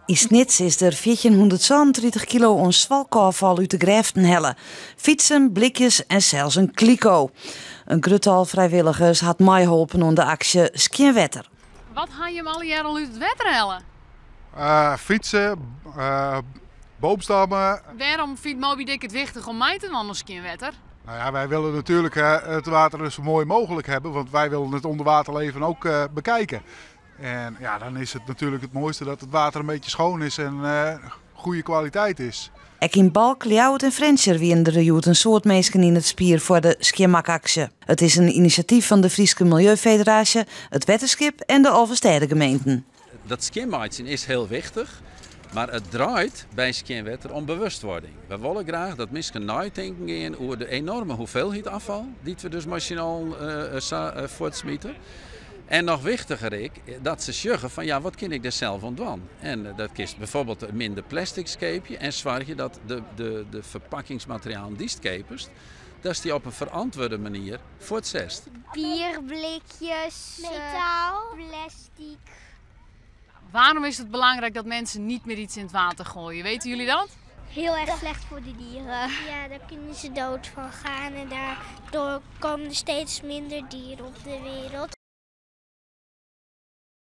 In Snits is er 1430 kilo on zwalkafval uit de greften helle. Fietsen, blikjes en zelfs een kliko. Een gruttal vrijwilligers had meeholpen om de actie Skjinwetter. Wat ga je hem al jaar uit het wetter hellen? Fietsen, boomstammen. Waarom vindt Moby Dick het wichtig om mij te wandelen Skjinwetter? Nou ja, wij willen natuurlijk het water zo mooi mogelijk hebben, want wij willen het onderwaterleven ook bekijken. En ja, dan is het natuurlijk het mooiste dat het water een beetje schoon is en goede kwaliteit is. Ek in Balk, Ljouwert en Frenscher wienen er een soort mensen in het spier voor de Skjinmakactie. Het is een initiatief van de Friese Milieufederatie, het Wetterskip en de Alverstede-gemeenten. Dat skjinmeitsen is heel wichtig, maar het draait bij Skjinwetter om bewustwording. We willen graag dat mensen nadenken over de enorme hoeveelheid afval die we dus machinaal voortsmieten. En nog wichtiger is dat ze zeggen van ja, wat kan ik er zelf aan doen? En dat kiest bijvoorbeeld minder plastic scheepje en zorg je dat de verpakkingsmateriaal die skepers, dat die op een verantwoorde manier voortzest. Bierblikjes, metaal, plastic. Waarom is het belangrijk dat mensen niet meer iets in het water gooien? Weten jullie dat? Heel erg slecht voor de dieren. Ja, daar kunnen ze dood van gaan en daardoor komen er steeds minder dieren op de wereld.